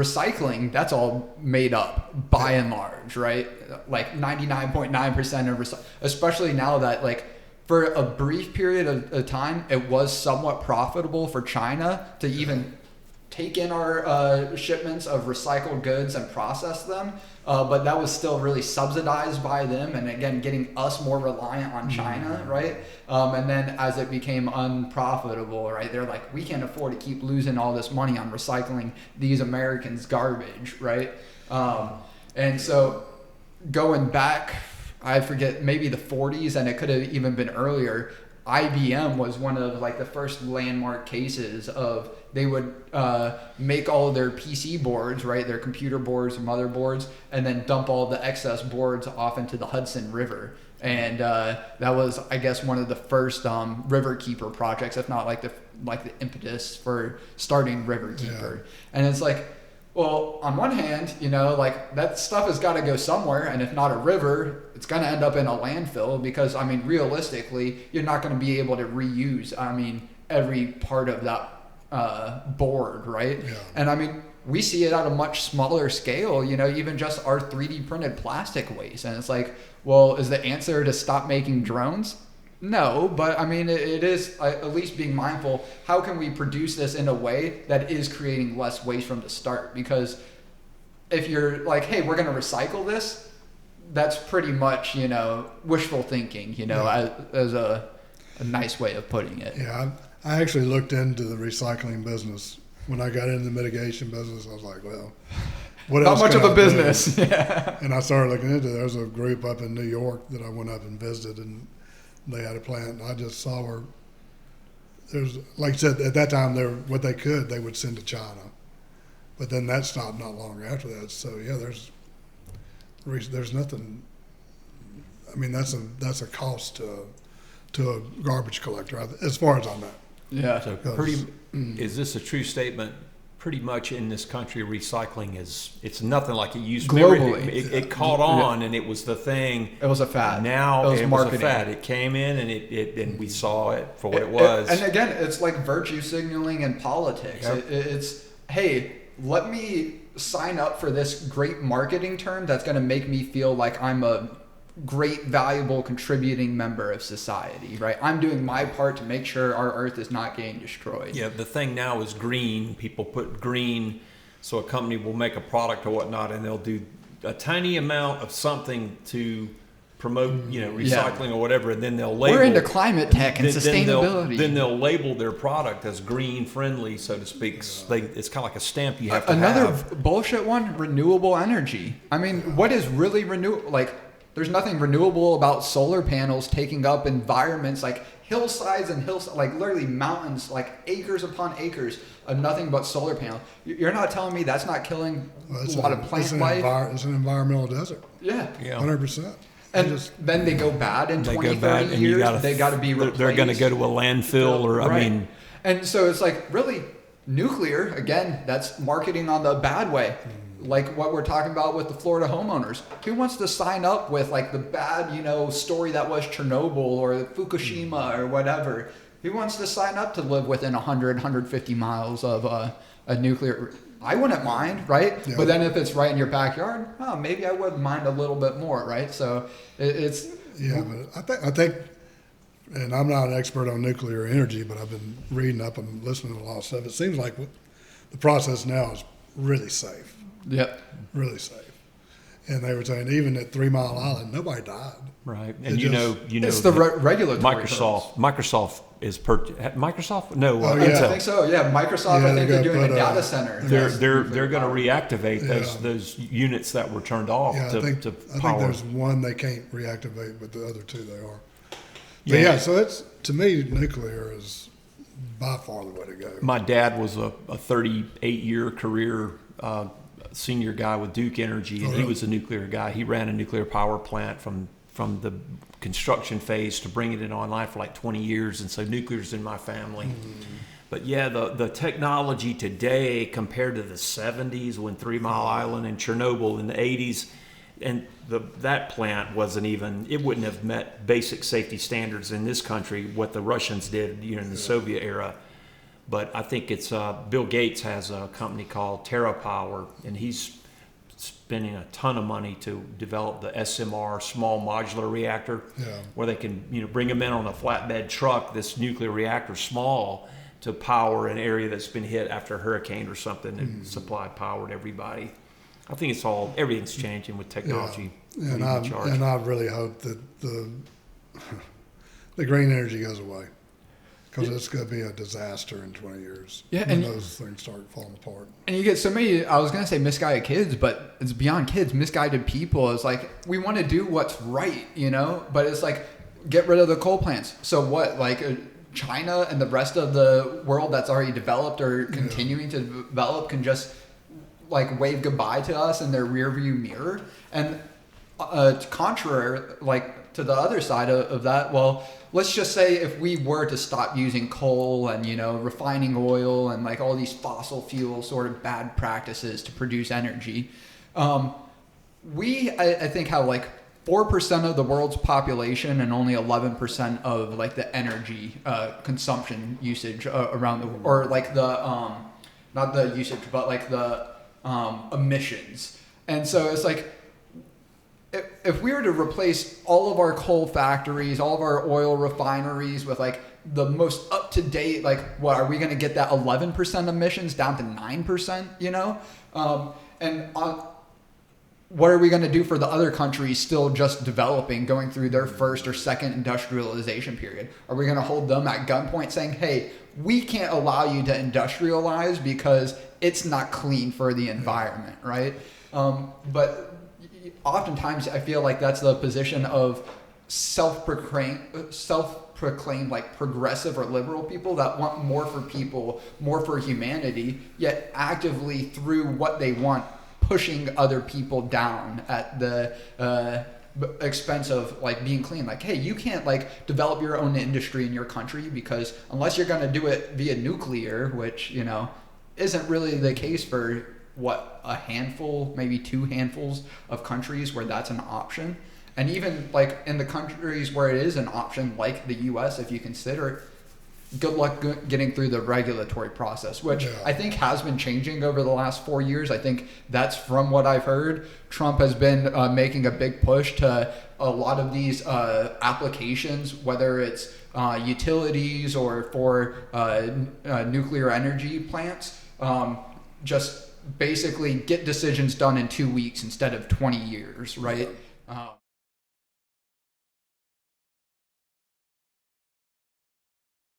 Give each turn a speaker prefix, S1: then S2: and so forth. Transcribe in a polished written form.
S1: recycling, that's all made up by and large, right? Like 99.9% of especially now that like for a brief period of time, it was somewhat profitable for China to even take in our shipments of recycled goods and process them. But that was still really subsidized by them. And again, getting us more reliant on China, right? And then as it became unprofitable, right? They're like, we can't afford to keep losing all this money on recycling these Americans' garbage, right? And so going back, I forget, maybe the 40s, and it could have even been earlier, IBM was one of like the first landmark cases of they would make all of their PC boards, right, their computer boards, motherboards, and then dump all the excess boards off into the Hudson River. And that was, I guess, one of the first Riverkeeper projects, if not like the impetus for starting Riverkeeper. And it's like, well, on one hand, you know, like that stuff has got to go somewhere, and if not a river, it's going to end up in a landfill because, I mean, realistically, you're not going to be able to reuse, I mean, every part of that board, right? Yeah. And I mean, we see it at a much smaller scale, you know, even just our 3D printed plastic waste. And it's like, well, is the answer to stop making drones? No, but I mean, it is at least being mindful. How can we produce this in a way that is creating less waste from the start? Because if you're like, hey, we're going to recycle this, that's pretty much, you know, wishful thinking, you know, as a nice way of putting it.
S2: Yeah, I actually looked into the recycling business. When I got into the mitigation business, I was like, well, what else?
S1: Not much of a business.
S2: Yeah. And I started looking into it. There was a group up in New York that I went up and visited, and they had a plant, and I just saw where there's, like I said, at that time, what they could, they would send to China. But then that stopped not long after that. So, yeah, there's nothing. I mean, that's a cost to a garbage collector, as far as I know.
S1: Yeah.
S3: So is this a true statement? Pretty much in this country, recycling it's nothing like it used to be.
S1: Globally.
S3: It caught on, and it was the thing.
S1: It was a fad.
S3: Now
S1: it
S3: was a fad. It came in, and we saw it for what it was.
S1: And again, it's like virtue signaling in politics.
S3: Yep.
S1: It's, hey, let me sign up for this great marketing term that's going to make me feel like I'm a great, valuable, contributing member of society, right? I'm doing my part to make sure our earth is not getting destroyed.
S3: Yeah, the thing now is green. People put green, so a company will make a product or whatnot, and they'll do a tiny amount of something to promote, you know, recycling or whatever, and then they'll label.
S1: We're into climate tech and sustainability.
S3: Then they'll label their product as green friendly, so to speak. It's kind of like a stamp you have to
S1: Another
S3: have.
S1: Bullshit one, renewable energy. I mean, what is really renewable? Like, there's nothing renewable about solar panels taking up environments like hillsides and like literally mountains, like acres upon acres of nothing but solar panels. You're not telling me that's not killing a lot of plant life?
S2: It's an environmental desert.
S1: Yeah.
S2: 100%.
S1: And then they go bad in 20, 30 years. They got to be replaced.
S3: They're going to go to a landfill or,
S1: right.
S3: I mean.
S1: And so it's like, really, nuclear, again, that's marketing on the bad way. Like what we're talking about with the Florida homeowners. Who wants to sign up with like the bad, you know, story that was Chernobyl or Fukushima or whatever? Who wants to sign up to live within 100, 150 miles of a nuclear? I wouldn't mind, right? Yeah. But then if it's right in your backyard, maybe I would mind a little bit more, right? So it's...
S2: Yeah, but I think, and I'm not an expert on nuclear energy, but I've been reading up and listening to a lot of stuff. It seems like the process now is really safe.
S1: Yep.
S2: Really safe. And they were saying even at 3 Mile Island, nobody died.
S3: Right. And you know,
S1: it's the regulatory
S3: Microsoft is Microsoft? No,
S1: Intel. I think so. Yeah, Microsoft. I think they're doing a data center.
S3: They're going to reactivate those units that were turned off to power.
S2: I think there's one they can't reactivate, but the other two they are. But so it's, to me, nuclear is by far the way to go.
S3: My dad was a 38-year career senior guy with Duke Energy, and he was a nuclear guy. He ran a nuclear power plant from the construction phase to bring it in online for like 20 years, and so nuclear's in my family. But yeah, the technology today compared to the 70s when 3 Mile Island and Chernobyl in the 80s, and that plant it wouldn't have met basic safety standards in this country, what the Russians did in the Soviet era. But I think it's Bill Gates has a company called TerraPower, and he's spending a ton of money to develop the SMR, small modular reactor, where they can bring them in on a flatbed truck. This nuclear reactor, small, to power an area that's been hit after a hurricane or something, and supply power to everybody. I think everything's changing with technology.
S2: Yeah. And I really hope that the green energy goes away, because it's going to be a disaster in 20 years.
S1: Yeah,
S2: when those things start falling apart.
S1: And you get so many, I was going to say misguided kids, but it's beyond kids, misguided people. It's like, we want to do what's right, but it's like, get rid of the coal plants. So what, like China and the rest of the world that's already developed or continuing to develop can just like wave goodbye to us in their rear view mirror? And contrary, like to the other side of that, well, let's just say if we were to stop using coal and, refining oil and like all these fossil fuel sort of bad practices to produce energy, I think have like 4% of the world's population and only 11% of like the energy consumption usage around the world, or like the, not the usage, but like the emissions. And so it's like, if we were to replace all of our coal factories, all of our oil refineries with like the most up to date, like what are we going to get that 11% emissions down to 9%, what are we going to do for the other countries still just developing, going through their first or second industrialization period? Are we going to hold them at gunpoint saying, hey, we can't allow you to industrialize because it's not clean for the environment, right? But oftentimes I feel like that's the position of self-proclaimed like progressive or liberal people that want more for people, more for humanity, yet actively through what they want, pushing other people down at the expense of like being clean. Like, hey, you can't like develop your own industry in your country because unless you're going to do it via nuclear, which, isn't really the case for a handful, maybe 2 handfuls of countries where that's an option. And even like in the countries where it is an option, like the US, if you consider it, good luck getting through the regulatory process, which I think has been changing over the last 4 years. I think that's from what I've heard. Trump has been making a big push to a lot of these applications, whether it's utilities or for nuclear energy plants, just basically get decisions done in 2 weeks instead of 20 years, right?